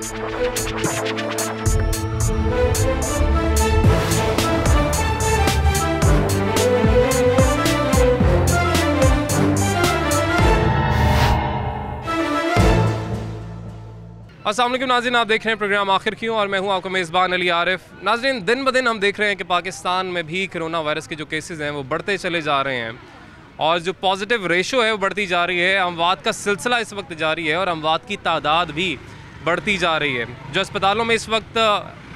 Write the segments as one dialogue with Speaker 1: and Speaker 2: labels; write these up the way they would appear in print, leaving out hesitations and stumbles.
Speaker 1: अस्सलाम वालेकुम नाज़रीन, आप देख रहे हैं प्रोग्राम आखिर क्यों और मैं हूं आपका मेज़बान अली आरिफ। नाज़रीन, दिन ब दिन हम देख रहे हैं कि पाकिस्तान में भी कोरोना वायरस के जो केसेस हैं वो बढ़ते चले जा रहे हैं और जो पॉजिटिव रेशो है वो बढ़ती जा रही है। अमवात का सिलसिला इस वक्त जारी है और अमवात की तादाद भी बढ़ती जा रही है। जो अस्पतालों में इस वक्त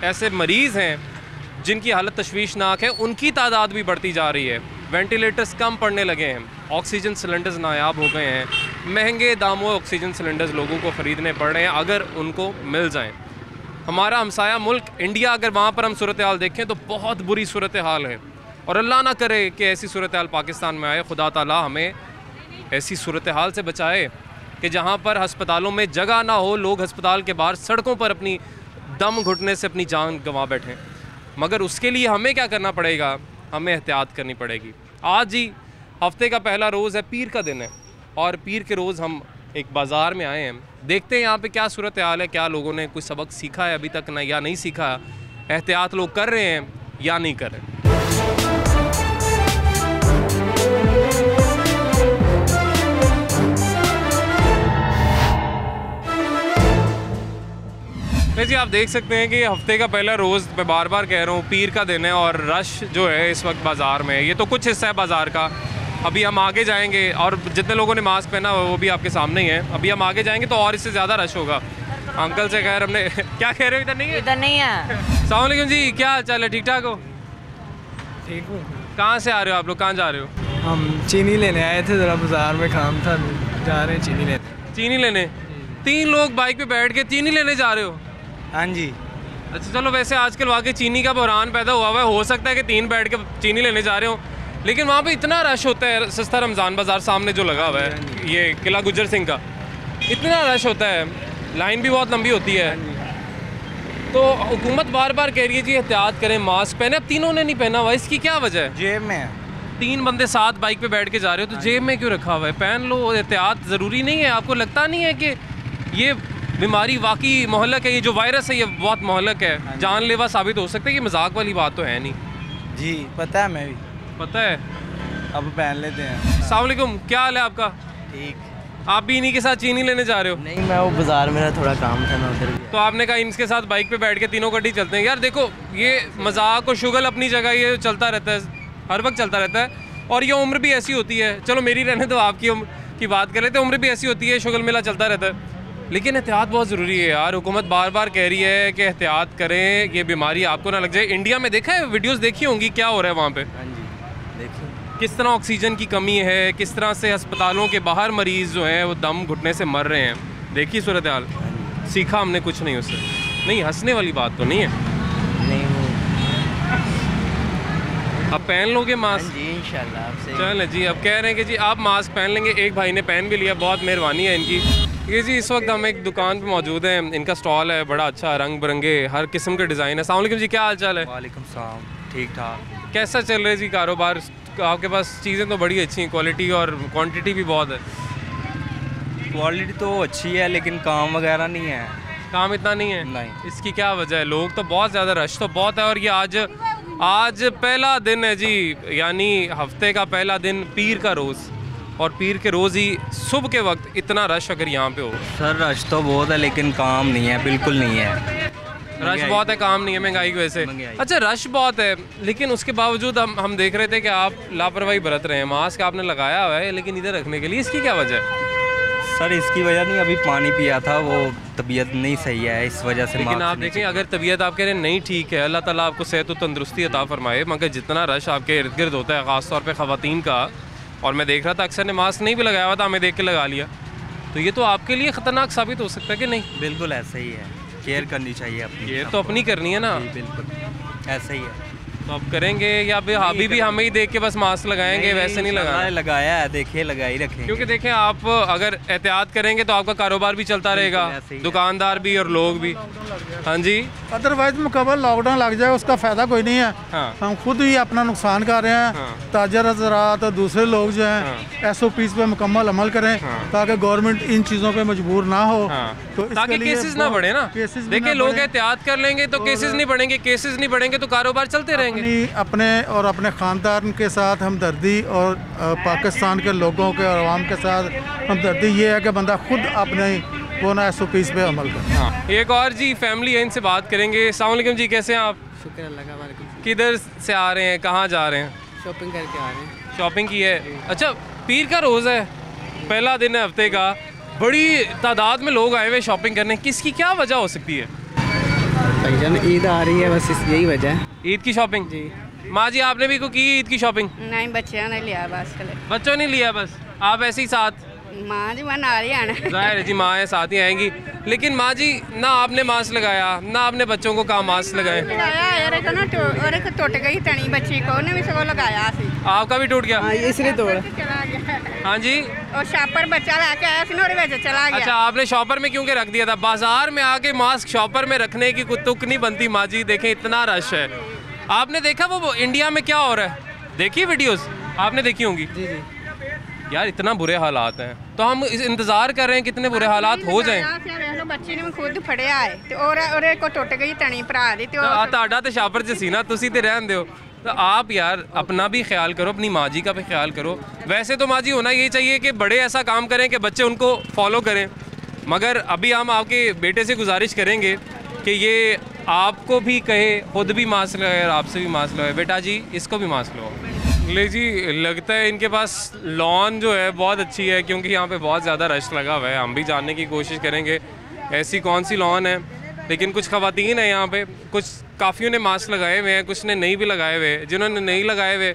Speaker 1: ऐसे मरीज़ हैं जिनकी हालत तशवीशनाक है, उनकी तादाद भी बढ़ती जा रही है। वेंटिलेटर्स कम पड़ने लगे हैं, ऑक्सीजन सिलेंडर्स नायाब हो गए हैं, महंगे दामों ऑक्सीजन सिलेंडर्स लोगों को ख़रीदने पड़ रहे हैं अगर उनको मिल जाएं। हमारा हमसाया मुल्क इंडिया, अगर वहाँ पर हम सूरत हाल देखें तो बहुत बुरी सूरत हाल है और अल्लाह ना करे कि ऐसी सूरत हाल पाकिस्तान में आए। खुदा ताला हमें ऐसी सूरत हाल से बचाए कि जहाँ पर हस्पतालों में जगह ना हो, लोग हस्पताल के बाहर सड़कों पर अपनी दम घुटने से अपनी जान गंवा बैठें। मगर उसके लिए हमें क्या करना पड़ेगा? हमें एहतियात करनी पड़ेगी। आज ही हफ्ते का पहला रोज़ है, पीर का दिन है और पीर के रोज़ हम एक बाज़ार में आए हैं। देखते हैं यहाँ पे क्या सूरत हाल है, क्या लोगों ने कुछ सबक सीखा है अभी तक ना, या नहीं सीखा, एहतियात लोग कर रहे हैं या नहीं कर रहे। जी आप देख सकते हैं कि हफ्ते का पहला रोज़, मैं बार बार कह रहा हूँ, पीर का दिन है और रश जो है इस वक्त बाज़ार में, ये तो कुछ हिस्सा है बाज़ार का। अभी हम आगे जाएंगे और जितने लोगों ने मास्क पहना हुआ वो भी आपके सामने ही है। अभी हम आगे जाएंगे तो और इससे ज़्यादा रश होगा। अंकल से खैर हमने क्या कह रहे हो, इधर नहीं है?
Speaker 2: इधर नहीं है।
Speaker 1: अस्सलाम वालेकुम जी, क्या हाल चाल है? ठीक ठाक हो?
Speaker 3: ठीक हूँ।
Speaker 1: कहाँ से आ रहे हो आप लोग, कहाँ जा रहे हो?
Speaker 3: हम चीनी लेने आए थे, ज़रा बाज़ार में काम था, जा रहे हैं चीनी लेने।
Speaker 1: चीनी लेने? 3 लोग बाइक पे बैठ के चीनी लेने जा रहे हो?
Speaker 3: हाँ जी।
Speaker 1: अच्छा चलो, वैसे आजकल वाकई चीनी का बहरान पैदा हुआ है, हो सकता है कि 3 बैठ के चीनी लेने जा रहे हो, लेकिन वहाँ पे इतना रश होता है। सस्ता रमज़ान बाज़ार सामने जो लगा हुआ है, ये किला गुजर सिंह का, इतना रश होता है, लाइन भी बहुत लंबी होती है। तो हुकूमत बार बार कह रही है जी एहतियात करें, मास्क पहने, अब तीनों ने नहीं पहना हुआ, इसकी क्या वजह है?
Speaker 3: जेब में है।
Speaker 1: 3 बंदे साथ बाइक पे बैठ के जा रहे हो तो जेब में क्यों रखा हुआ है? पहन लो, एहतियात ज़रूरी नहीं है? आपको लगता नहीं है कि ये बीमारी वाकई मोहल्लक है, ये जो वायरस है ये बहुत मोहल्लक है, जानलेवा साबित हो सकता है? कि मजाक वाली बात तो है नहीं।
Speaker 3: जी पता है, मैं भी
Speaker 1: पता है।
Speaker 3: अब पहन लेते हैं।
Speaker 1: अस्सलाम वालेकुम, क्या हाल है आपका?
Speaker 3: ठीक।
Speaker 1: आप भी इन्हीं के साथ चीनी लेने जा रहे हो?
Speaker 3: नहीं, मैं वो बाज़ार में थोड़ा काम था, मैं उधर भी।
Speaker 1: तो आपने कहा इनके साथ बाइक पे बैठ के तीनों गड्डी चलते हैं। यार देखो, ये मजाक और शुगल अपनी जगह ये चलता रहता है, हर वक्त चलता रहता है और ये उम्र भी ऐसी होती है। चलो मेरी रहने तो आपकी उम्र की बात कर रहे थे, उम्र भी ऐसी होती है, शुगल मेला चलता रहता है, लेकिन एहतियात बहुत ज़रूरी है यार। हुकूमत बार बार कह रही है कि एहतियात करें, ये बीमारी आपको ना लग जाए। इंडिया में देखा है, वीडियोस देखी होंगी, क्या हो रहा है वहाँ पे?
Speaker 3: हाँ जी देखिए,
Speaker 1: किस तरह ऑक्सीजन की कमी है, किस तरह से अस्पतालों के बाहर मरीज़ जो हैं वो दम घुटने से मर रहे हैं। देखिए सूरत हाल, सीखा हमने कुछ नहीं उससे। नहीं, हंसने वाली बात तो नहीं है।
Speaker 3: नहीं वो
Speaker 1: अब पहन लोगे मास्क?
Speaker 3: जी इंशाल्लाह आपसे।
Speaker 1: चलें जी, अब कह रहे हैं कि जी आप मास्क पहन लेंगे। एक भाई ने पहन भी लिया, बहुत मेहरबानी है इनकी। ये जी इस वक्त हम एक दुकान पे मौजूद हैं, इनका स्टॉल है, बड़ा अच्छा, रंग बिरंगे हर किस्म के डिज़ाइन है। अस्सलाम वालेकुम जी, क्या हाल चाल है?
Speaker 3: वालेकुम सलाम। ठीक ठाक।
Speaker 1: कैसा चल रहा है जी कारोबार? आपके पास चीज़ें तो बड़ी अच्छी हैं, क्वालिटी और क्वांटिटी भी बहुत है।
Speaker 3: क्वालिटी तो अच्छी है लेकिन काम वगैरह नहीं है।
Speaker 1: काम इतना नहीं है?
Speaker 3: नहीं।
Speaker 1: इसकी क्या वजह है? लोग तो बहुत ज़्यादा, रश तो बहुत है और ये आज पहला दिन है जी, यानी हफ्ते का पहला दिन, पीर का रोज़, और पीर के रोज़ ही सुबह के वक्त इतना रश अगर यहाँ पे हो।
Speaker 3: सर रश तो बहुत है लेकिन काम नहीं है, बिल्कुल नहीं है।
Speaker 1: रश बहुत है, काम नहीं है, महंगाई की वजह से। अच्छा, रश बहुत है लेकिन उसके बावजूद हम देख रहे थे कि आप लापरवाही बरत रहे हैं। मास्क आपने लगाया हुआ है लेकिन इधर रखने के लिए, इसकी क्या वजह है?
Speaker 3: सर इसकी वजह नहीं, अभी पानी पिया था, वो तबीयत नहीं सही है, इस वजह से।
Speaker 1: लेकिन आप देखें, अगर तबीयत आपके लिए नहीं ठीक है, अल्लाह ताला आपको सेहत और तंदुरुस्ती अता फरमाए, मगर जितना रश आपके इर्द गिर्द होता है, ख़ास तौर पे ख़वातीन का, और मैं देख रहा था अक्सर ने मास्क नहीं भी लगाया हुआ था, हमें देख के लगा लिया, तो ये तो आपके लिए ख़तरनाक साबित हो सकता है कि नहीं?
Speaker 3: बिल्कुल ऐसा ही है, केयर करनी चाहिए अपनी।
Speaker 1: केयर तो अपनी करनी है ना।
Speaker 3: बिल्कुल ऐसा ही है।
Speaker 1: तो अब करेंगे या अभी भी हमें ही देख के बस मास्क लगाएंगे, वैसे नहीं लगाना?
Speaker 3: लगाया है, देखिए लगा ही रखेंगे।
Speaker 1: क्योंकि देखें, आप अगर एहतियात करेंगे तो आपका कारोबार भी चलता रहेगा, दुकानदार भी और लोग भी। हाँ जी,
Speaker 2: अदरवाइज मुकम्मल लॉकडाउन लग जाए उसका फ़ायदा कोई नहीं है।
Speaker 1: हाँ।
Speaker 2: हम खुद ही अपना नुकसान कर रहे हैं।
Speaker 1: हाँ।
Speaker 2: ताजर हज़रात और दूसरे लोग जो हैं SOPs पे मुकम्मल अमल करें ताकि गवर्नमेंट इन चीज़ों पे मजबूर ना हो।
Speaker 1: हाँ।
Speaker 2: तो इसके
Speaker 1: ताकि
Speaker 2: लिए
Speaker 1: केसेस ना बढ़े ना।
Speaker 2: केसेस भी
Speaker 1: देखिए,
Speaker 2: ना
Speaker 1: लोग
Speaker 2: बढ़े।
Speaker 1: एहतियात कर लेंगे तो केसेस नहीं बढ़ेंगे, केसेस नहीं बढ़ेंगे तो कारोबार चलते रहेंगे।
Speaker 2: अपने और अपने ख़ानदान के साथ हमदर्दी और पाकिस्तान के लोगों के और आवाम के साथ हमदर्दी ये है कि बंदा खुद अपने वो ना SOPs पे अमल करे।
Speaker 1: हाँ। एक और जी फैमिली है, इनसे बात करेंगे। अस्सलाम वालेकुम जी, कैसे हैं आप?
Speaker 4: शुक्र अल्लाह का। वालेकुम।
Speaker 1: किधर से आ रहे हैं, कहाँ जा रहे हैं?
Speaker 4: शॉपिंग करके आ रहे हैं।
Speaker 1: शॉपिंग की है? अच्छा, पीर का रोज़ है, पहला दिन है हफ्ते का, बड़ी तादाद में लोग आए हुए शॉपिंग करने। किसकी क्या वजह हो सकती है?
Speaker 4: भाईजान ईद आ रही है, बस यही वजह है।
Speaker 1: ईद की शॉपिंग जी। माँ जी, आपने भी को की ईद की शॉपिंग?
Speaker 5: नहीं, बच्चों ने लिया बस।
Speaker 1: बच्चों ने लिया बस, आप ऐसे ही साथ?
Speaker 5: माँ जी मना रही है।
Speaker 1: जाहिर है जी, माँ है, साथ ही आएंगी। लेकिन माँ जी, ना आपने मास्क लगाया, ना आपने बच्चों को कहा मास्क लगाए।
Speaker 5: टूट गई तनी बच्ची को, उन्हें भी सगों लगाया सी।
Speaker 1: आपका भी टूट गया?
Speaker 4: हाँ, इसलिए तोड़ा।
Speaker 5: चला गया।
Speaker 1: हाँ जी।
Speaker 5: और शॉपर बच्चा लेके आया सी, और वैसे चला गया।
Speaker 1: अच्छा, आपने शॉपर में क्यों के रख दिया था? बाजार में आके मास्क शॉपर में रखने की कोई तुक नहीं बनती माँ जी। देखें, इतना रश है। आपने देखा वो इंडिया में क्या हो रहा है? देखी वीडियोस आपने? देखी होंगी
Speaker 4: जी जी।
Speaker 1: यार, इतना बुरे हालात हैं, तो हम इस इंतजार कर रहे हैं कितने बुरे हालात हो जाएं।
Speaker 5: बच्ची ने खुद फड़िया है ते और को टुट गई तनी भरा दी ते
Speaker 1: ਤੁਹਾਡਾ ਤੇ ਸ਼ਾਪਰ ਚ ਸੀ ਨਾ, ਤੁਸੀਂ ਤੇ ਰਹਿਣ ਦਿਓ। तो आप यार अपना भी ख्याल करो, अपनी माँ जी का भी ख्याल करो। वैसे तो माँ जी होना यही चाहिए कि बड़े ऐसा काम करें कि बच्चे उनको फॉलो करें, मगर अभी हम आपके बेटे से गुजारिश करेंगे कि ये आपको भी कहे, खुद भी मास्क लगाए और आपसे भी मास्क लगाए। बेटा जी, इसको भी मास्क लगाओ। ले जी, लगता है इनके पास लॉन जो है बहुत अच्छी है, क्योंकि यहाँ पे बहुत ज़्यादा रश लगा हुआ है। हम भी जानने की कोशिश करेंगे ऐसी कौन सी लॉन है। लेकिन कुछ ख़वातीन है यहाँ पे, कुछ काफ़ियों ने मास्क लगाए हुए हैं, कुछ ने नहीं भी लगाए हुए। जिन्होंने नहीं लगाए हुए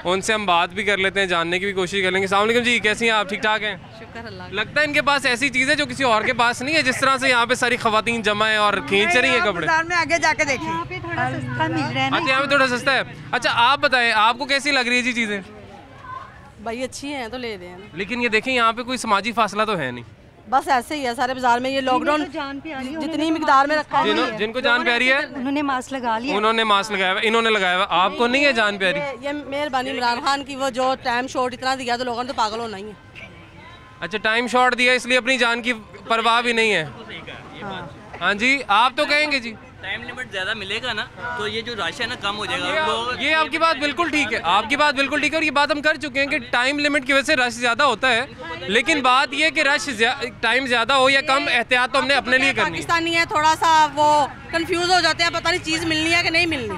Speaker 1: उनसे हम बात भी कर लेते हैं, जानने की भी कोशिश कर लेंगे। अस्सलाम वालेकुम जी, कैसी हैं आप? ठीक ठाक हैं?
Speaker 5: शुक्र अल्लाह।
Speaker 1: लगता है इनके पास ऐसी चीज़ है जो किसी और के पास नहीं है, जिस तरह से यहाँ पे सारी ख़वातीन जमा है और खींच रही है कपड़े।
Speaker 5: में आगे जाके देखिए, यहाँ पे थोड़ा सस्ता मिल रहा है ना।
Speaker 1: अच्छा, यहाँ पे थोड़ा सस्ता है। अच्छा, आप बताएं, आपको कैसी लग रही है जी चीज़ें?
Speaker 6: भाई अच्छी हैं तो ले दें।
Speaker 1: लेकिन ये देखें, यहाँ पे कोई समाजी फासला तो है नहीं,
Speaker 6: बस ऐसे ही है सारे बाजार में। ये लॉकडाउन जितनी मिकदार में रखा है,
Speaker 1: जिनको जान प्यारी है
Speaker 5: उन्होंने मास्क लगा लिया,
Speaker 1: उन्होंने मास्क लगाया हुआ, इन्होंने लगाया हुआ। आपको नहीं है जान प्यारी?
Speaker 6: ये मेहरबानी इमरान खान की, वो जो टाइम शॉर्ट इतना दिया तो लोगों ने तो पागल होना ही है।
Speaker 1: अच्छा, टाइम शॉर्ट दिया इसलिए अपनी जान की परवाह भी नहीं है। हाँ जी, आप तो कहेंगे जी
Speaker 7: टाइम लिमिट ज़्यादा मिलेगा ना, तो ये जो रश है ना कम हो जाएगा।
Speaker 1: ये आपकी बात बिल्कुल ठीक है, आपकी बात बिल्कुल ठीक है, और ये बात हम कर चुके हैं कि टाइम लिमिट की वजह से रश ज़्यादा होता है। लेकिन बात ये कि रश टाइम ज़्यादा हो या कम, एहतियात तो हमने अपने लिए करनी है।
Speaker 6: पाकिस्तानी है, थोड़ा सा वो कंफ्यूज हो जाते हैं, पता नहीं चीज़ मिलनी है कि नहीं मिलनी।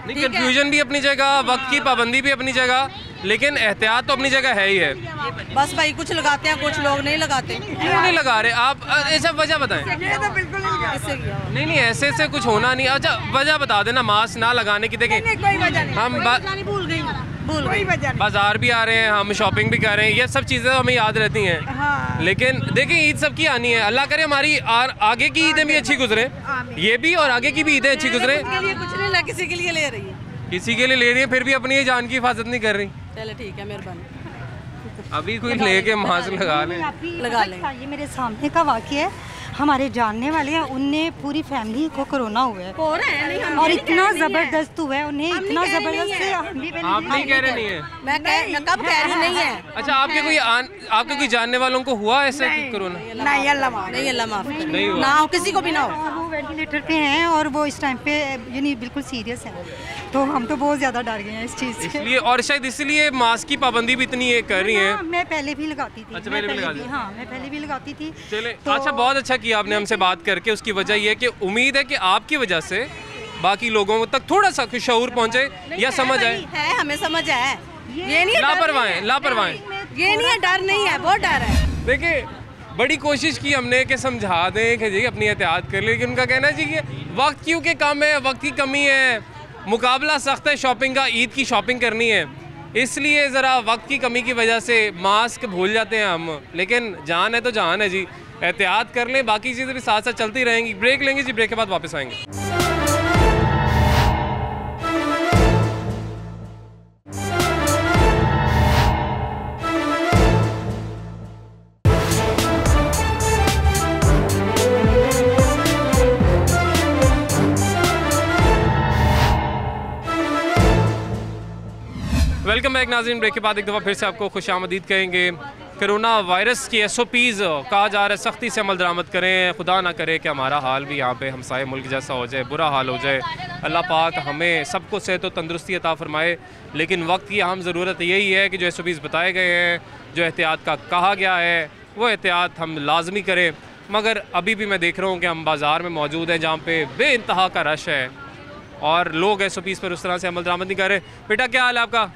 Speaker 1: नहीं, कंफ्यूजन भी अपनी जगह, वक्त की पाबंदी भी अपनी जगह, लेकिन एहतियात तो अपनी जगह है ही है।
Speaker 6: बस भाई, कुछ लगाते हैं कुछ लोग नहीं लगाते।
Speaker 1: क्यों नहीं लगा रहे आप? ऐसा वजह बताएं।
Speaker 6: इससे
Speaker 1: नहीं नहीं, ऐसे से कुछ होना नहीं। अच्छा, वजह बता देना मास्क ना लगाने की। देखें, हम
Speaker 6: भूल गई
Speaker 1: बाजार भी आ रहे हैं, हम शॉपिंग भी कर रहे हैं, ये सब चीज़ें हमें याद रहती हैं। लेकिन देखें, ईद सबकी आनी है, अल्लाह करे हमारी आगे की ईदें भी अच्छी गुजरे, ये भी और आगे की भी ईदें अच्छी गुजरे।
Speaker 6: कुछ नहीं, किसी के लिए ले रही है,
Speaker 1: किसी के लिए ले रही है, फिर भी अपनी जान की हिफाजत नहीं कर रही।
Speaker 6: चले ठीक है, मेहरबानी।
Speaker 1: अभी कोई लेके मास्क लगा लें,
Speaker 6: लगा लें।
Speaker 8: ये मेरे सामने का वाक़या है, हमारे जानने वाले हैं, उनने पूरी फैमिली को कोरोना हुआ है और इतना ज़बरदस्त हुआ है उन्हें, इतना ज़बरदस्त।
Speaker 1: आप नहीं कह रहे नहीं है?
Speaker 6: मैं कब कह रही हूँ नहीं है।
Speaker 1: अच्छा, आपके कोई जानने वालों को हुआ ऐसे कोरोना?
Speaker 6: नहीं, अल्लाह माफ करे,
Speaker 1: नहीं हुआ।
Speaker 6: ना हो किसी को भी ना हो।
Speaker 8: वो वेंटिलेटर पे हैं और वो इस टाइम पे यानी बिल्कुल सीरियस है, तो हम तो बहुत ज़्यादा डर गए हैं इस चीज़ से।
Speaker 1: इसलिए, और शायद इसलिए मास्क की पाबंदी भी इतनी कर रही है।
Speaker 8: मैं पहले भी लगाती थी।
Speaker 1: अच्छा, पहले भी लगाती थी?
Speaker 8: हाँ, मैं पहले भी लगाती थी।
Speaker 1: चले, अच्छा, बहुत अच्छा किया आपने हमसे बात करके। उसकी वजह यह है कि उम्मीद है कि आपकी वजह से बाकी लोगों तक थोड़ा सा शऊर पहुंचे या समझ आए।
Speaker 6: है, हमें समझ है, ये नहीं
Speaker 1: लापरवाह,
Speaker 6: ये नहीं है, डर नहीं है, बहुत डर है।
Speaker 1: देखिए, बड़ी कोशिश की हमने कि समझा दें कि जी अपनी एहतियात कर ले, लेकिन उनका कहना है जी कि वक्त क्योंकि कम है, वक्त की कमी है, मुकाबला सख्त है शॉपिंग का, ईद की शॉपिंग करनी है, इसलिए ज़रा वक्त की कमी की वजह से मास्क भूल जाते हैं हम। लेकिन जान है तो जान है जी, एहतियात कर लें, बाकी चीज़ें भी साथ साथ चलती रहेंगी। ब्रेक लेंगे जी, ब्रेक के बाद वापस आएंगे। वेलकम बैक नाज़रीन। ब्रेक के बाद एक दफ़ा फिर से आपको खुशामदीद कहेंगे। कोरोना वायरस की SOPs कहा जा रहा है सख्ती से अमल दरामद करें। खुदा ना करे कि हमारा हाल भी यहाँ पे हमसाए मुल्क जैसा हो जाए, बुरा हाल हो जाए। अल्लाह पाक हमें सबको सेहत और तंदुरुस्ती अता फ़रमाए। लेकिन वक्त की अहम ज़रूरत यही है कि जो SOPs बताए गए हैं, जो एहतियात का कहा गया है, वो एहतियात हम लाजमी करें। मगर अभी भी मैं देख रहा हूँ कि हम बाज़ार में मौजूद हैं जहाँ पे बेइंतहा का रश है और लोग SOPs पर उस तरह से अमल दरामद नहीं कर रहे। बेटा क्या हाल है आपका?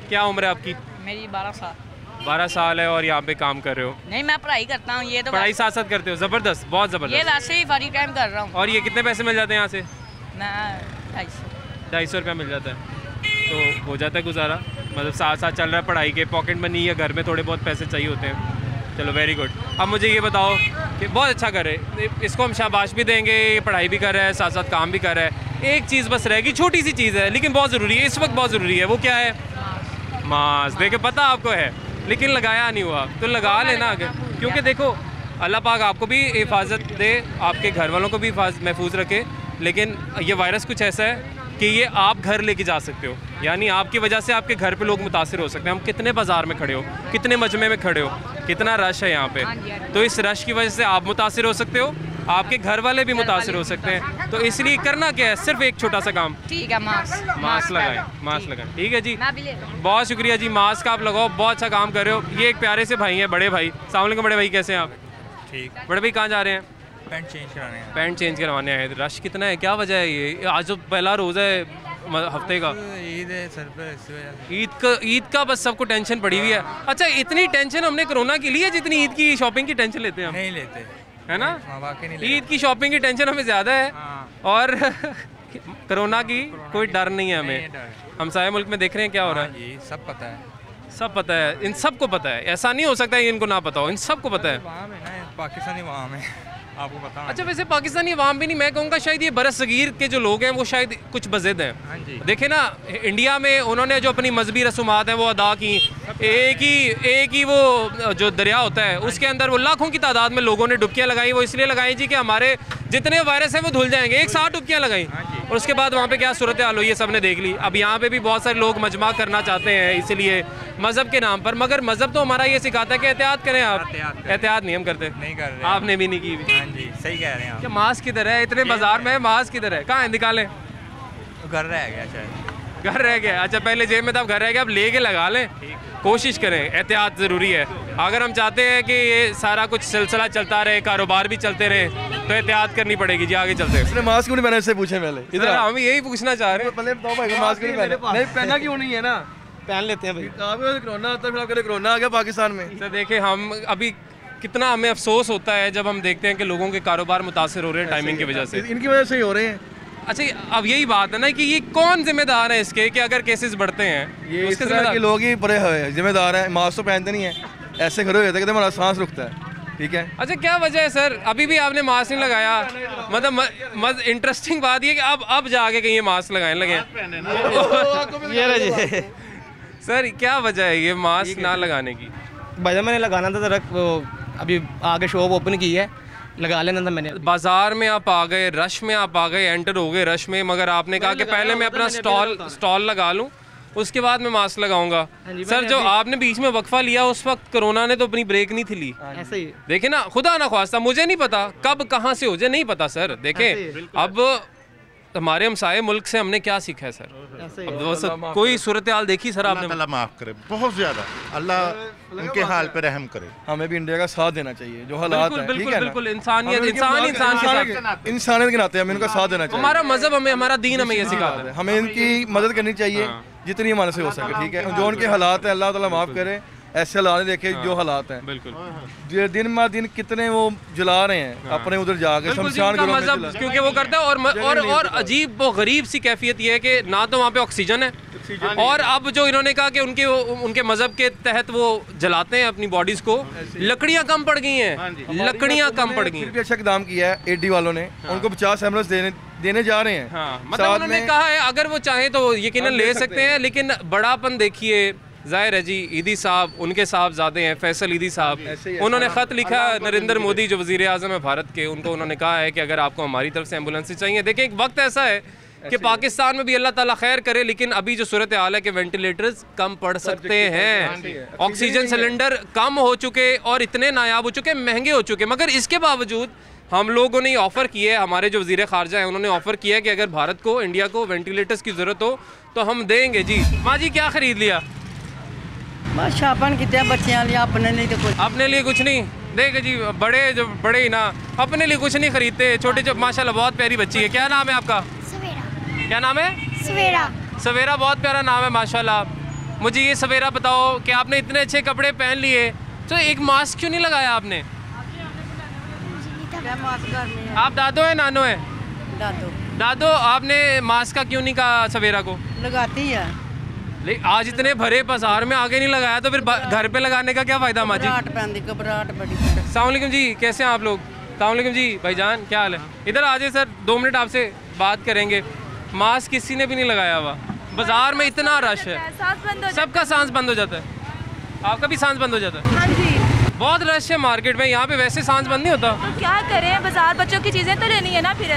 Speaker 1: क्या उम्र है आपकी?
Speaker 9: मेरी 12 साल।
Speaker 1: 12 साल है और यहाँ पे काम कर रहे हो?
Speaker 9: नहीं, मैं पढ़ाई करता हूँ। ये तो
Speaker 1: पढ़ाई साथ साथ करते हो? ज़बरदस्त, बहुत
Speaker 9: ये
Speaker 1: ज़बरदस्त।
Speaker 9: वैसे ही फ्री टाइम कर रहा हूँ।
Speaker 1: और ये कितने पैसे मिल जाते हैं यहाँ से?
Speaker 9: मैं 250
Speaker 1: रुपया मिल जाता है तो हो जाता है गुजारा। मतलब साथ साथ चल रहा है पढ़ाई के, पॉकेट मनी या घर में थोड़े बहुत पैसे चाहिए होते हैं। चलो वेरी गुड। अब मुझे ये बताओ कि बहुत अच्छा करे, इसको हम शाबाश भी देंगे, ये पढ़ाई भी कर रहा है, साथ साथ काम भी कर रहा है। एक चीज़ बस रहेगी, छोटी सी चीज़ है लेकिन बहुत ज़रूरी है, इस वक्त बहुत ज़रूरी है। वो क्या है? मास्क। देखे पता आपको है लेकिन लगाया नहीं हुआ, तो लगा लेना आगे। क्योंकि देखो अल्लाह पाक आपको भी हिफाजत दे, आपके घर वालों को भी महफूज रखे। लेकिन ये वायरस कुछ ऐसा है कि ये आप घर लेके जा सकते हो, यानी आपकी वजह से आपके घर पे लोग मुतासिर हो सकते हैं। हम कितने बाज़ार में खड़े हो, कितने मजमे में खड़े हो, कितना रश है यहाँ पे, तो इस रश की वजह से आप मुतासिर हो सकते हो, आपके घर वाले भी मुतासिर हो सकते हैं। तो इसलिए करना क्या है, सिर्फ एक छोटा सा काम,
Speaker 9: ठीक है,
Speaker 1: मास्क लगाएं, मास्क लगाएं। ठीक है जी,
Speaker 9: मैं भी ले
Speaker 1: बहुत शुक्रिया जी। मास्क आप लगाओ, बहुत अच्छा काम कर रहे हो। ये एक प्यारे से भाई हैं, बड़े भाई। अस्सलाम वालेकुम बड़े भाई, कैसे हैं आप?
Speaker 3: ठीक।
Speaker 1: बड़े भाई कहाँ जा रहे हैं?
Speaker 3: पैंट चेंज कराने हैं।
Speaker 1: पैंट चेंज करवाने आए। रश कितना है, क्या वजह है? ये आज जो पहला रोज़ा है हफ्ते का,
Speaker 3: ईद है सर पर,
Speaker 1: ईद का बस सबको टेंशन पड़ी हुई है। अच्छा, इतनी टेंशन हमने कोरोना की ली है जितनी ईद की शॉपिंग की टेंशन लेते हैं हम?
Speaker 3: नहीं लेते,
Speaker 1: है ना?
Speaker 3: वाकई नहीं लेते।
Speaker 1: ईद की शॉपिंग की टेंशन हमें ज़्यादा है और कोरोना की कोई डर नहीं है हमें। हमसाए मुल्क में देख रहे हैं क्या हो रहा है।
Speaker 3: जी सब पता है,
Speaker 1: सब पता है, इन सबको पता है। ऐसा नहीं हो सकता है इनको ना पता हो, इन सबको पता है।
Speaker 3: वहाँ में ना पाकिस्तानी वहाँ में आपको पता।
Speaker 1: अच्छा, वैसे पाकिस्तानी अवाम भी नहीं, मैं कहूँगा शायद ये बरस सगीर के जो लोग हैं वो शायद कुछ बज़िद हैं।
Speaker 3: हाँ जी।
Speaker 1: देखे ना, इंडिया में उन्होंने जो अपनी मजहबी रसूमात हैं वो अदा की। एक ही वो जो दरिया होता है उसके अंदर वो लाखों की तादाद में लोगों ने डुबकियाँ लगाई। वो इसलिए लगाई जी कि हमारे जितने वायरस हैं वो धुल जाएंगे। एक साथ डुबकियाँ लगाई और उसके बाद वहाँ पे क्या सूरत हाल हुई है सब ने देख ली। अब यहाँ पे भी बहुत सारे लोग मजमा करना चाहते हैं इसलिए मज़हब के नाम पर, मगर मज़हब तो हमारा ये सिखाता है कि एहतियात करें। आप एहतियात नहीं हम करते,
Speaker 3: नहीं कर रहे,
Speaker 1: आपने भी नहीं की।
Speaker 3: हाँ जी सही कह रहे हैं आप।
Speaker 1: मास्क किधर है? इतने बाजार में मास्क किधर है? कहाँ है? निकालें।
Speaker 3: घर रह गया शायद।
Speaker 1: घर रह गया? अच्छा, पहले जेब में था, अब घर रह गया, अब लेके लगा लें। कोशिश करें, एहतियात ज़रूरी है। अगर हम चाहते हैं कि ये सारा कुछ सिलसिला चलता रहे, कारोबार भी चलते रहे, तो एहतियात करनी पड़ेगी जी। आगे चलते हैं।
Speaker 10: मास्क क्यों नहीं पहना, इससे पूछे पहले।
Speaker 1: इधर हम यही पूछना चाह रहे हैं।
Speaker 10: पहले बताओ भाई, मास्क क्यों नहीं पहना? नहीं पहना क्यों नहीं है ना?
Speaker 4: पहन लेते हैं भाई।
Speaker 10: कोरोना आता है, फिर आपके लिए कोरोना आ गया पाकिस्तान में।
Speaker 1: सर देखिए, हम अभी कितना हमें अफसोस होता है जब हम देखते हैं कि लोगों के कारोबार मुतासिर हो रहे हैं टाइमिंग की वजह से।
Speaker 10: इनकी वजह से ही हो रहे हैं।
Speaker 1: अच्छा, अब यही बात है ना कि ये कौन जिम्मेदार है इसके कि अगर केसेस बढ़ते हैं?
Speaker 10: ये इस तरह के लोग ही बड़े जिम्मेदार हैं। मास्क तो पहनते नहीं है, ऐसे खड़े हो जाते हैं, हमारा सांस रुकता है। ठीक है।
Speaker 1: अच्छा, क्या वजह है सर? अभी भी आपने मास्क नहीं लगाया। मतलब इंटरेस्टिंग बात ये कि अब जाके कहीं ये मास्क लगाने लगे।
Speaker 4: ये
Speaker 1: सर क्या वजह है ये मास्क ना लगाने की?
Speaker 4: भाई मैंने लगाना था तो अभी आगे शॉप ओपन की है, लगा लेना था मैंने।
Speaker 1: बाजार में आप आ गए, रश में आप आ गए, एंटर हो गए रश में, मगर आपने कहा कि पहले मैं अपना स्टॉल लगा लूं, उसके बाद मैं मास्क लगाऊंगा। सर जो आपने बीच में वक्फा लिया उस वक्त कोरोना ने तो अपनी ब्रेक नहीं थी ली।
Speaker 4: ऐसे ही
Speaker 1: देखे ना, खुदा ना ख्वास्ता, मुझे नहीं पता कब कहाँ से हो जाए, नहीं पता सर। देखे अब हमारे हमसाए मुल्क से हमने क्या सीखा है सर? अब कोई सूरत हाल देखी सर आपने?
Speaker 11: अल्लाह माफ़ करे, बहुत ज़्यादा अल्लाह उनके हाल पे रहम करे।
Speaker 10: हमें भी इंडिया का साथ देना चाहिए, जो हालात हैं।
Speaker 1: बिल्कुल बिल्कुल, इंसानियत
Speaker 10: इंसान के नाते हमें इनका साथ देना चाहिए।
Speaker 1: हमारा मजहब हमें, हमारा दीन हमें ये सिखाता है।
Speaker 10: हमें इनकी मदद करनी चाहिए जितनी हमारे से हो सके। ठीक है, जो उनके हालात हैं अल्लाह ताला माफ़ करे, ऐसे हालात देखे जो हालात हैं।
Speaker 1: बिल्कुल,
Speaker 10: दिन मा दिन कितने वो जला रहे हैं अपने उधर जाके शमशान घरों में जला,
Speaker 1: क्योंकि वो करता है। और अजीब वो गरीब सी कैफियत ये है कि ना तो वहाँ पे ऑक्सीजन है, और अब जो इन्होंने कहा कि उनके मजहब के तहत वो जलाते हैं अपनी बॉडीज को, लकड़ियाँ कम पड़ गई हैं, लकड़ियाँ कम पड़ गई हैं।
Speaker 10: अच्छा इकदाम किया है एडी वालों ने, उनको 50 एम्बुलेंस देने जा रहे हैं।
Speaker 1: मतलब उन्होंने कहा है अगर वो चाहे तो यकीनन ले सकते हैं, लेकिन बड़ापन देखिए। जाहिर है जी, ईदी साहब उनके साहबजादे हैं, फैसल ईदी साहब, उन्होंने ख़त लिखा नरेंद्र मोदी जो वज़ीर आज़म है भारत के, उनको उन्होंने कहा है कि अगर आपको हमारी तरफ से एम्बुलेंस चाहिए। देखिए, एक वक्त ऐसा है कि पाकिस्तान में भी अल्लाह ताला खैर करे, लेकिन अभी जो सूरत हाल है कि वेंटिलेटर्स कम पड़ सकते हैं, ऑक्सीजन सिलेंडर कम हो चुके और इतने नायाब हो चुके, महंगे हो चुके, मगर इसके बावजूद हम लोगों ने ऑफ़र किया है, हमारे जो वज़ीर ख़ारजा हैं उन्होंने ऑफ़र किया है कि अगर भारत को, इंडिया को वेंटिलेटर्स की ज़रूरत हो तो हम देंगे जी। माँ जी क्या ख़रीद लिया?
Speaker 6: बस शापन कितने बच्चियां लिया, अपने लिए तो कुछ,
Speaker 1: अपने लिए कुछ नहीं देखे जी, बड़े जो बड़े ही ना अपने लिए कुछ नहीं खरीदते, छोटे जो माशाल्लाह बहुत प्यारी बच्ची है। क्या नाम है आपका?
Speaker 12: सवेरा।
Speaker 1: क्या नाम है?
Speaker 12: सवेरा।
Speaker 1: सवेरा, बहुत प्यारा नाम है माशाल्लाह। मुझे ये सवेरा बताओ कि आपने इतने अच्छे कपड़े पहन लिए तो एक मास्क क्यों नहीं लगाया आपने? आप दादो है नानो है?
Speaker 6: दादो।
Speaker 1: दादो, आपने मास्क का क्यों नहीं कहा सवेरा को?
Speaker 6: लगाती है,
Speaker 1: आज इतने भरे बाजार में आगे नहीं लगाया तो फिर घर पे लगाने का क्या फ़ायदा? माँ जी
Speaker 6: घबराहट बड़ी।
Speaker 1: अस्सलाम वालेकुम जी, कैसे हैं आप लोग? अस्सलाम वालेकुम जी भाईजान, क्या हाल है? इधर आ जाए सर, 2 मिनट आपसे बात करेंगे। मास्क किसी ने भी नहीं लगाया हुआ, बाजार में इतना रश है, सबका सांस बंद हो जाता है। आपका भी सांस बंद हो जाता है?
Speaker 13: हाँ जी,
Speaker 1: बहुत रश है मार्केट में, यहाँ पे वैसे सांस बंद नहीं होता।
Speaker 13: तो क्या करें, बाजार बच्चों की चीज़ें तो लेनी है ना। फिर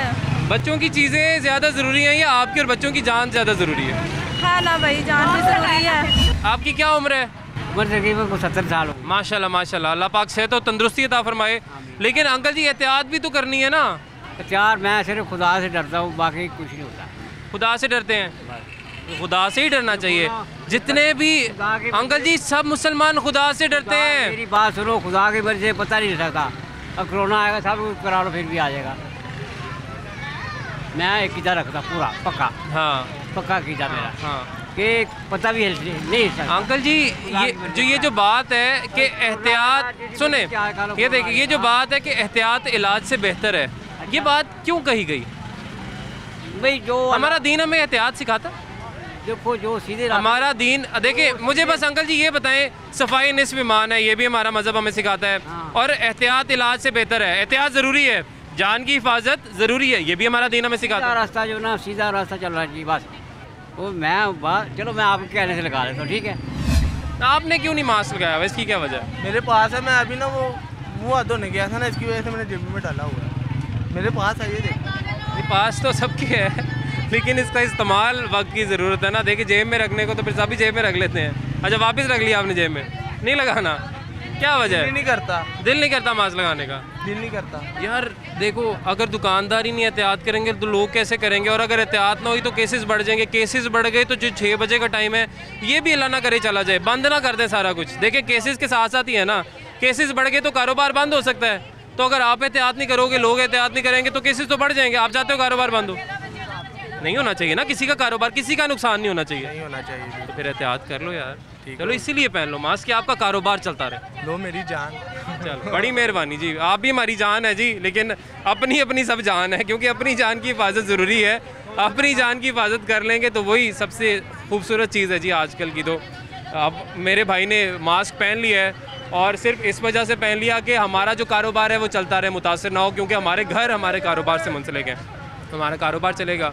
Speaker 1: बच्चों की चीज़ें ज़्यादा ज़रूरी हैं या आपकी और बच्चों की जान ज़्यादा ज़रूरी है?
Speaker 13: है ना भाई, जान भी ज़रूरी है।
Speaker 1: आपकी क्या उम्र है?
Speaker 14: उम्र तकरीबन 70 साल हो।
Speaker 1: माशाल्लाह माशाल्लाह, अल्लाह पाक सेहत और तंदुरुस्ती अता फरमाए। लेकिन अंकल जी एहतियात भी तो करनी है ना।
Speaker 14: एहतियात मैं सिर्फ खुदा से डरता हूँ, बाकी कुछ नहीं होता।
Speaker 1: खुदा से डरते हैं? खुदा से ही डरना चाहिए। जितने भी अंकल जी सब मुसलमान खुदा से डरते हैं।
Speaker 14: मेरी बात सुनो, खुदा की वजह से पता नहीं सकता, अब कोरोना आएगा सब करा लो फिर भी आ जाएगा। मैं एक कीजा रखता पूरा पक्का।
Speaker 1: हाँ
Speaker 14: पक्का कीजा मेरा।
Speaker 1: हाँ
Speaker 14: कि पता भी नहीं सकता।
Speaker 1: अंकल जी ये जो बात है कि एहतियात, सुने ये देखिए, ये जो बात है कि एहतियात इलाज से बेहतर है, ये बात क्यों कही गई?
Speaker 14: भाई जो
Speaker 1: हमारा दीन हमें एहतियात सिखाता।
Speaker 14: देखो जो सीधे
Speaker 1: हमारा दीन, देखिए मुझे बस अंकल जी ये बताएं, सफाई निस्फ ईमान है, ये भी हमारा मजहब हमें सिखाता है, और एहतियात इलाज से बेहतर है। एहतियात ज़रूरी है, जान की हिफाजत ज़रूरी है, ये भी हमारा दीन हमें सिखाता है।
Speaker 14: रास्ता जो ना सीधा रास्ता चल रहा है जी, बस वो चलो मैं आपके कहने से लगा लेता हूँ, ठीक है।
Speaker 1: आपने क्यों नहीं मास्क लगाया हुआ, इसकी क्या वजह है?
Speaker 4: मेरे पास है, मैं अभी ना वो मुँह हाथ धोने गया था ना, इसकी वजह से मैंने जेब में डाला हुआ है। मेरे पास है, ये देखो।
Speaker 1: पास तो सबके है, लेकिन इसका इस्तेमाल वक्त की ज़रूरत है ना। देखिए जेब में रखने को तो फिर सभी जेब में रख लेते हैं। अच्छा वापस रख लिया आपने जेब में, नहीं लगाना, क्या वजह है?
Speaker 4: नहीं करता,
Speaker 1: दिल नहीं करता मास्क लगाने का?
Speaker 4: दिल नहीं करता
Speaker 1: यार। देखो अगर दुकानदार ही नहीं एहतियात करेंगे तो लोग कैसे करेंगे? और अगर एहतियात ना हुई तो केसेस बढ़ जाएंगे, केसेस बढ़ गए तो जो 6 बजे का टाइम है ये भी अल्लाह ना करे चला जाए, बंद ना कर दें सारा कुछ। देखिए केसेस के साथ साथ ही है ना, केसेस बढ़ गए तो कारोबार बंद हो सकता है। तो अगर आप एहतियात नहीं करोगे, लोग एहतियात नहीं करेंगे तो केसेस तो बढ़ जाएंगे। आप चाहते हो कारोबार बंद हो? नहीं होना चाहिए ना, किसी का कारोबार, किसी का नुकसान नहीं होना चाहिए।
Speaker 4: नहीं होना चाहिए,
Speaker 1: तो फिर एहतियात कर लो यार। चलो इसीलिए पहन लो मास्क कि आपका कारोबार चलता रहे।
Speaker 4: लो मेरी जान।
Speaker 1: चलो बड़ी मेहरबानी जी, आप भी हमारी जान है जी, लेकिन अपनी अपनी सब जान है, क्योंकि अपनी जान की हिफाजत ज़रूरी है। अपनी जान की हिफाजत कर लेंगे तो वही सबसे खूबसूरत चीज़ है जी आजकल की। तो अब मेरे भाई ने मास्क पहन लिया है और सिर्फ इस वजह से पहन लिया कि हमारा जो कारोबार है वो चलता रहे, मुतासर ना हो, क्योंकि हमारे घर हमारे कारोबार से मुंसलिक हैं। हमारा कारोबार चलेगा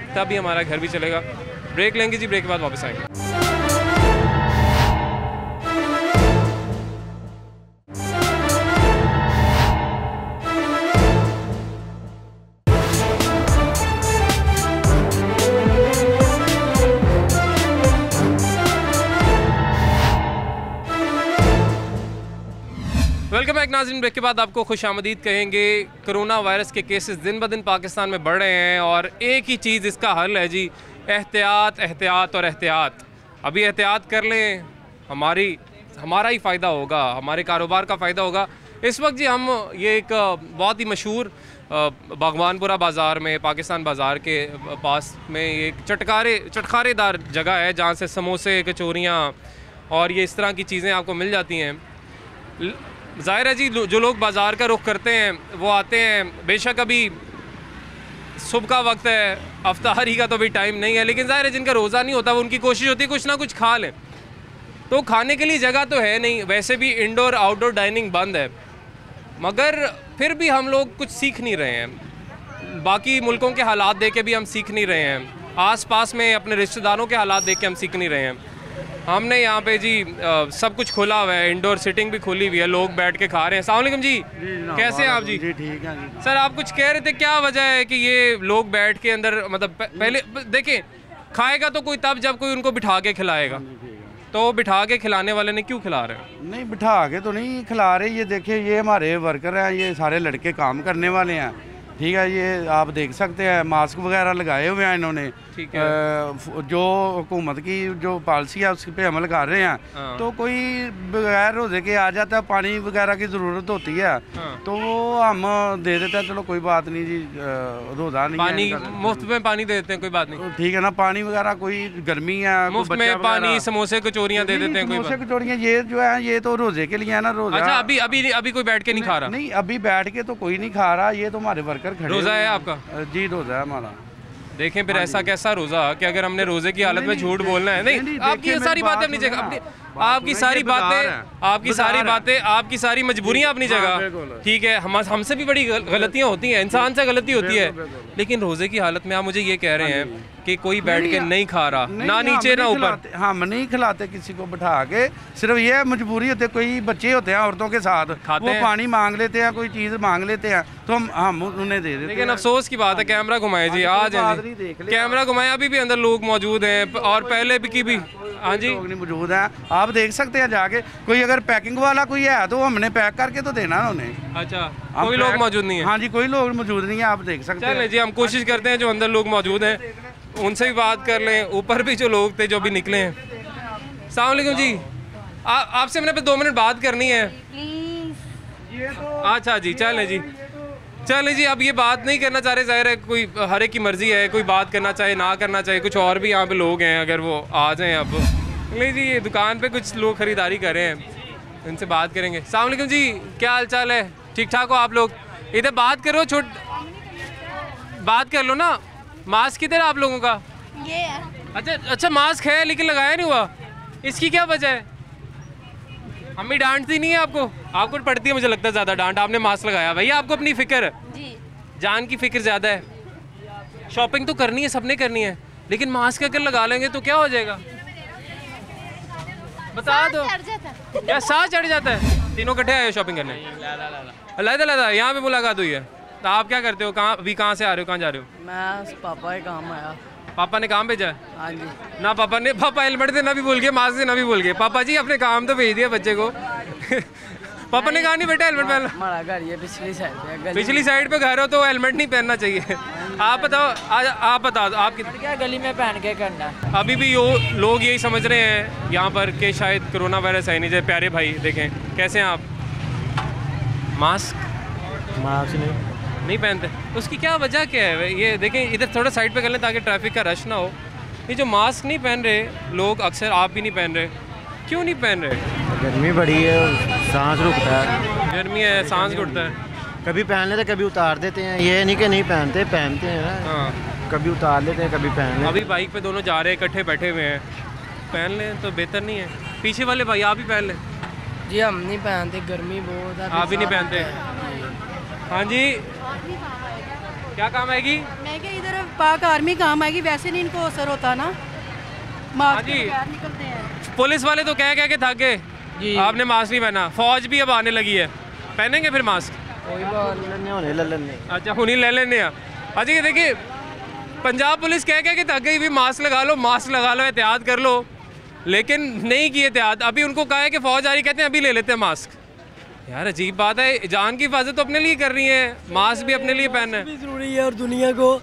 Speaker 1: तभी हमारा घर भी चलेगा। ब्रेक लेंगे जी, ब्रेक के बाद वापस आएंगे। वेलकम बैक नाज़रीन। ब्रेक के बाद आपको खुश आमदीद कहेंगे। कोरोना वायरस के केसेस दिन ब दिन पाकिस्तान में बढ़ रहे हैं और एक ही चीज़ इसका हल है जी, एहतियात एहतियात और एहतियात। अभी एहतियात कर लें, हमारा ही फ़ायदा होगा, हमारे कारोबार का फ़ायदा होगा। इस वक्त जी हम ये एक बहुत ही मशहूर बागवानपुरा बाज़ार में, पाकिस्तान बाज़ार के पास में एक चटखारेदार जगह है जहाँ से समोसे, कचौरियाँ और ये इस तरह की चीज़ें आपको मिल जाती हैं। ज़ाहिर है जी जो लोग बाज़ार का रुख करते हैं वो आते हैं, बेशक अभी सुबह का वक्त है, अफ्तारी का तो भी टाइम नहीं है, लेकिन ज़ाहिर है जिनका रोज़ा नहीं होता वो उनकी कोशिश होती है कुछ ना कुछ खा लें। तो खाने के लिए जगह तो है नहीं, वैसे भी इंडोर आउटडोर डाइनिंग बंद है, मगर फिर भी हम लोग कुछ सीख नहीं रहे हैं। बाकी मुल्कों के हालात देख के भी हम सीख नहीं रहे हैं, आस पास में अपने रिश्तेदारों के हालात देख के हम सीख नहीं रहे हैं। हमने यहाँ पे जी सब कुछ खुला हुआ है, इंडोर सिटिंग भी खुली हुई है, लोग बैठ के खा रहे हैं। अस्सलाम वालेकुम जी, कैसे हैं आप जी?
Speaker 12: जी ठीक है जी।
Speaker 1: सर आप कुछ कह रहे थे, क्या वजह है कि ये लोग बैठ के अंदर, मतलब पहले देखिए खाएगा तो कोई तब जब कोई उनको बिठा के खिलाएगा, तो बिठा के खिलाने वाले ने क्यों खिला रहे हैं?
Speaker 12: नहीं बिठा के तो नहीं खिला रहे, ये देखिए ये हमारे वर्कर हैं, ये सारे लड़के काम करने वाले हैं, ठीक है। ये आप देख सकते हैं मास्क वगैरह लगाए हुए हैं इन्होंने,
Speaker 1: ठीक है।
Speaker 12: जो हुकूमत की जो पॉलिसी है उस पे अमल कर रहे हैं। तो कोई बगैर रोज़े के आ जाता है, पानी वगैरह की ज़रूरत होती है, तो वो हम दे देते हैं, चलो कोई बात नहीं जी, रोज़ा नहीं
Speaker 1: पानी मुफ्त में पानी दे देते हैं, कोई बात नहीं,
Speaker 12: ठीक है ना। पानी वगैरह कोई गर्मी है,
Speaker 1: मुफ्त में पानी, समोसे कचौरियाँ दे देते हैं,
Speaker 12: समोसे कचौरियाँ, ये जो है ये तो रोज़े के लिए है ना। रोज़ा
Speaker 1: अच्छा, अभी कोई बैठ के नहीं खा रहा?
Speaker 12: नहीं, अभी बैठ के तो कोई नहीं खा रहा, ये तो हमारे वर्कर खड़े।
Speaker 1: रोज़ा है आपका?
Speaker 12: जी रोज़ा है हमारा।
Speaker 1: देखें फिर ऐसा कैसा रोज़ा कि अगर हमने रोज़े की हालत में झूठ बोलना है? नहीं, आपकी सारी बातें अपनी जगह, आपकी सारी बातें, आपकी सारी मजबूरियाँ अपनी जगह, ठीक है। हमसे भी बड़ी गलतियाँ होती हैं, इंसान से गलती होती है, लेकिन रोज़े की हालत में आप मुझे ये कह रहे हैं कि कोई बैठ के नहीं खा रहा, ना नीचे ना ऊपर।
Speaker 12: हम नहीं खिलाते किसी को बिठा के, सिर्फ ये मजबूरी होती है। कोई बच्चे होते हैं औरतों के साथ, वो पानी मांग लेते हैं, कोई चीज़ मांग लेते हैं, तो हम उन्हें दे देते हैं।
Speaker 1: लेकिन अफसोस की बात है, कैमरा घुमाए जी, आज कैमरा घुमाए, अभी भी अंदर लोग मौजूद हैं और पहले की भी। हाँ जी,
Speaker 12: लोग नहीं मौजूद हैं, आप देख सकते हैं जाके। कोई अगर पैकिंग वाला कोई है तो हमने पैक करके तो देना है उन्हें।
Speaker 1: अच्छा, कोई लोग मौजूद नहीं है?
Speaker 12: हाँ जी, कोई लोग मौजूद नहीं है, आप देख सकते हैं।
Speaker 1: चलें जी, हम कोशिश करते हैं जो अंदर लोग मौजूद हैं उनसे भी बात कर लें, ऊपर भी जो लोग थे जो भी निकले हैं। अस्सलाम वालेकुम जी, आपसे मैंने 2 मिनट बात करनी है। अच्छा जी, चलें जी, चलें जी। अब ये बात नहीं करना चाह रहे, ज़ाहिर है कोई हर एक की मर्ज़ी है, कोई बात करना चाहे ना करना चाहे। कुछ और भी यहाँ पे लोग हैं, अगर वो आ जाएं अब। नहीं जी, ये दुकान पे कुछ लोग ख़रीदारी कर रहे हैं, उनसे बात करेंगे। अस्सलाम वालेकुम जी, क्या हाल चाल है? ठीक ठाक हो आप लोग? इधर बात करो, बात कर लो ना। मास्क किधर आप लोगों का?
Speaker 5: ये है।
Speaker 1: अच्छा मास्क है लेकिन लगाया नहीं हुआ, इसकी क्या वजह है? अम्मी डांटती नहीं है आपको? आपको पड़ती है मुझे लगता है ज़्यादा डांट, आपने मास्क लगाया। भैया आपको अपनी फ़िक्र है जी, जान की फ़िक्र ज़्यादा है। शॉपिंग तो करनी है, सबने करनी है, लेकिन मास्क अगर लगा लेंगे तो क्या हो जाएगा? बता दो। क्या साथ चढ़ जाता है? तीनों इकट्ठे आए शॉपिंग करने? अलग यहाँ पे मुलाकात हुई है। तो आप क्या करते हो? अभी कहाँ से आ रहे हो, कहाँ जा रहे हो?
Speaker 15: मैं पापा के काम आया।
Speaker 1: पापा ने काम भेजा है?
Speaker 15: हाँ जी।
Speaker 1: ना पापा हेलमेट देना भी भूल गए, मास्क देना भी भूल गए। पापा जी अपने काम तो भेज दिया बच्चे को। पापा ने कहा नहीं बेटा हेलमेट पहन लो।
Speaker 15: हमारा घर ये पिछली साइड पे,
Speaker 1: पिछली साइड पे घर हो तो हेलमेट नहीं पहनना चाहिए। आप बताओ, आप बता दो, आप
Speaker 15: क्या गली में पहन के करना?
Speaker 1: अभी भी लोग यही समझ रहे हैं यहाँ पर कि शायद कोरोना वायरस है नहीं। जैसे प्यारे भाई देखें कैसे हैं आप, मास्क नहीं पहनते, उसकी क्या वजह क्या है? ये देखें, इधर थोड़ा साइड पे कर लें ताकि ट्रैफिक का रश ना हो। ये जो मास्क नहीं पहन रहे लोग, अक्सर आप भी नहीं पहन रहे, क्यों नहीं पहन रहे?
Speaker 16: गर्मी बड़ी है, सांस रुकता है।
Speaker 1: गर्मी है, सांस घुटता है।
Speaker 16: कभी पहन लेते कभी उतार देते हैं, ये नहीं कि नहीं पहनते हैं ना। हाँ, कभी उतार लेते हैं कभी पहन लेते।
Speaker 1: अभी बाइक पे दोनों जा रहे हैं, इकट्ठे बैठे हुए हैं, पहन लें तो बेहतर नहीं है? पीछे वाले भाई आप ही पहन लें।
Speaker 15: जी हम नहीं पहनते, गर्मी बहुत है।
Speaker 1: आप भी नहीं पहनते? हाँ जी, क्या काम आएगी?
Speaker 6: मैं क्या इधर पाक आर्मी काम आएगी, वैसे नहीं इनको असर होता ना, मास्क के बगैर निकलते हैं।
Speaker 1: पुलिस वाले तो कह के थक गए, आपने मास्क नहीं पहना। फौज भी अब आने लगी है, पहनेंगे फिर मास्क? अच्छा हुनी ले लेने। अच्छा ये देखिए, पंजाब पुलिस कह के थक गई भी, मास्क लगा लो, मास्क लगा लो, एहतियात कर लो, लेकिन नहीं की एहतियात। अभी उनको कहा है कि फौज आ रही, कहते हैं अभी ले लेते हैं मास्क। यार अजीब बात है, जान की हिफाजत तो अपने लिए कर रही है, मास्क भी अपने लिए पहनना है
Speaker 15: जरूरी है। और दुनिया को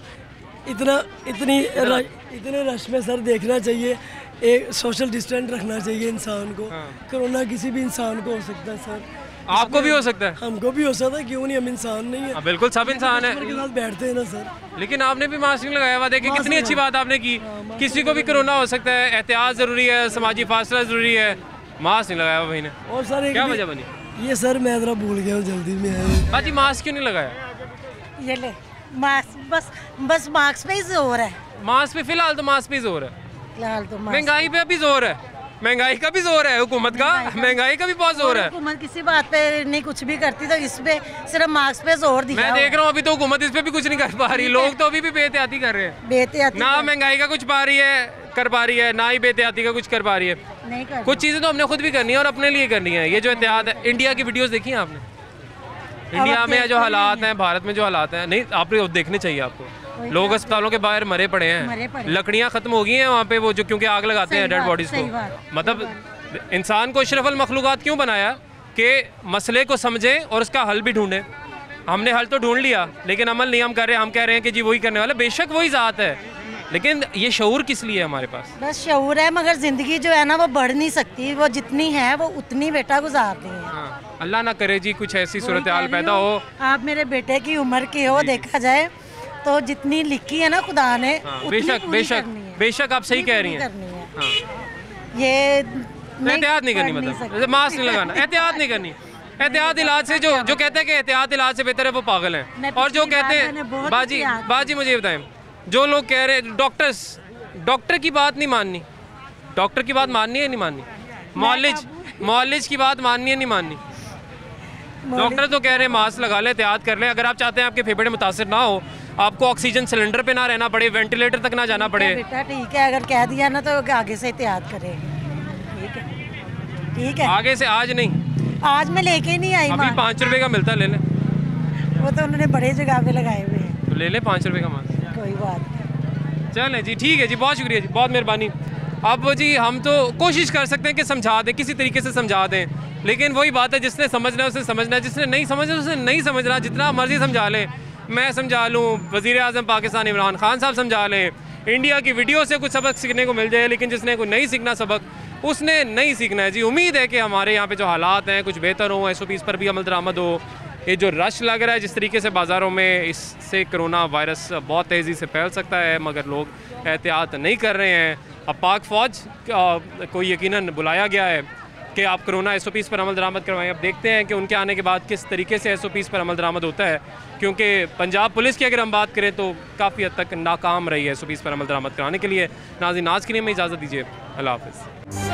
Speaker 15: इतने रश में सर देखना चाहिए, एक सोशल डिस्टेंस रखना चाहिए इंसान को। कोरोना किसी भी इंसान को हो सकता है सर,
Speaker 1: आपको भी हो सकता है,
Speaker 15: हमको भी हो सकता है, क्यों नहीं? हम इंसान नहीं है?
Speaker 1: बिल्कुल सब इंसान है,
Speaker 15: के साथ बैठते हैं ना सर।
Speaker 1: लेकिन आपने भी मास्क नहीं लगाया हुआ, देखिए कितनी अच्छी बात आपने की। किसी को भी कोरोना हो सकता है, एहतियात जरूरी है, समाजी फासला जरूरी है, मास्क नहीं लगाया हुआ भाई ने।
Speaker 15: और सर
Speaker 1: क्या वजह बनी?
Speaker 15: ये सर मैं जरा भूल गया हूँ, जल्दी में।
Speaker 1: बाजी मास्क क्यों नहीं लगाया?
Speaker 17: ये ले मास्क, बस मास्क पे ही जोर है।
Speaker 1: मास्क पे फिलहाल तो मास्क पे जोर है,
Speaker 17: फिलहाल तो
Speaker 1: महंगाई पे भी जोर है, महंगाई का भी जोर है, हुकूमत का महंगाई का भी बहुत जोर है।
Speaker 17: हुकूमत किसी बात पे नहीं कुछ भी करती, तो इस पे सिर्फ मास्क पे जोर दिया।
Speaker 1: मैं देख रहा हूँ अभी तो हुकूमत इस पे भी कुछ नहीं कर पा रही, लोग तो अभी भी बेहतियाती कर रहे हैं,
Speaker 17: बेहतियाती
Speaker 1: ना महंगाई का कुछ पा रही है, कर पा रही है, ना ही बेहतियाती का कुछ कर पा रही है।
Speaker 17: नहीं कर
Speaker 1: कुछ चीज़ें तो हमने खुद भी करनी है और अपने लिए करनी है। ये जो एहतियात है, इंडिया की वीडियोस देखी हैं आपने? इंडिया में जो हालात हैं, भारत में जो हालात हैं, नहीं आपने देखने चाहिए आपको। लोग अस्पतालों के बाहर मरे पड़े हैं, लकड़ियाँ खत्म हो गई हैं वहाँ पे, वो जो क्योंकि आग लगाते हैं डेड बॉडीज को। मतलब इंसान को अशरफुल मखलूक़ात क्यों बनाया कि मसले को समझे और उसका हल भी ढूंढे। हमने हल तो ढूंढ लिया लेकिन अमल नहीं हम कर रहे। हम कह रहे हैं कि जी वही करने वाले, बेशक वही ज़ात है, लेकिन ये शऊर किस लिए है हमारे पास?
Speaker 17: बस शऊर है, मगर ज़िंदगी जो है ना वो बढ़ नहीं सकती, वो जितनी है वो उतनी बेटा गुजारती है।
Speaker 1: हाँ, अल्लाह ना करे जी कुछ ऐसी सूरत हाल पैदा हो।
Speaker 17: आप मेरे बेटे की उम्र के हो, देखा जाए तो जितनी लिखी है ना खुदा ने,
Speaker 1: बेशक बेशक बेशक आप सही कह रही हैं।
Speaker 17: ये
Speaker 1: एहतियात नहीं करनी, मतलब मास्क नहीं लगाना, एहतियात नहीं करनी। एहतियात इलाज से जो कहते हैं कि एहतियात इलाज से बेहतर है वो पागल हैं। और जो कहते हैं बाजी मुझे बताएं, जो लोग कह रहे हैं डॉक्टर की बात नहीं माननी, डॉक्टर की बात माननी है नहीं माननी, मौलिज की बात माननी है नहीं माननी। डॉक्टर तो कह रहे हैं मास्क लगा लें, एहतियात कर लें। अगर आप चाहते हैं आपके फेफड़े मुतासिर ना हो, आपको ऑक्सीजन सिलेंडर पे ना रहना पड़े, वेंटिलेटर तक ना जाना पड़े,
Speaker 17: बेटा ठीक है, अगर कह दिया ना तो आगे से एहतियात करेंगे। ठीक है
Speaker 1: आगे से, आज नहीं,
Speaker 17: आज मैं लेके नहीं आई।
Speaker 1: अभी 5 रुपए का मिलता, ले लें।
Speaker 17: वो तो उन्होंने बड़े जगह पे लगाए हुए हैं,
Speaker 1: तो ले लें 5 रुपए का मास्क।
Speaker 17: कोई बात नहीं,
Speaker 1: चलें जी, ठीक है जी, बहुत शुक्रिया जी, बहुत मेहरबानी। अब जी हम तो कोशिश कर सकते हैं कि समझा दें, किसी तरीके से समझा दें, लेकिन वही बात है, जिसने समझना है उसे समझना है, जिसने नहीं समझना उसे नहीं समझना। जितना मर्जी समझा लें, मैं समझा लूँ, वज़ीर आज़म पाकिस्तान इमरान खान साहब समझा लें, इंडिया की वीडियो से कुछ सबक सीखने को मिल जाए, लेकिन जिसने कोई नहीं सीखना सबक, उसने नहीं सीखना है जी। उम्मीद है कि हमारे यहाँ पे जो हालात हैं कुछ बेहतर हो, SOPs पर भी अमल दरामद हो। ये जो रश लग रहा है जिस तरीके से बाज़ारों में, इससे कोरोना वायरस बहुत तेज़ी से फैल सकता है, मगर लोग एहतियात नहीं कर रहे हैं। अब पाक फ़ौज को यकीनन बुलाया गया है कि आप कोरोना SOPs पर अमल दरामद करवाएं। अब देखते हैं कि उनके आने के बाद किस तरीके से SOPs पर अमल दरामद होता है, क्योंकि पंजाब पुलिस की अगर हम बात करें तो काफ़ी हद तक नाकाम रही है SOPs पर अमल दरामद कराने के लिए। नाज़रीन, आज के लिए हमें इजाज़त दीजिए, अल्लाह हाफ़िज़।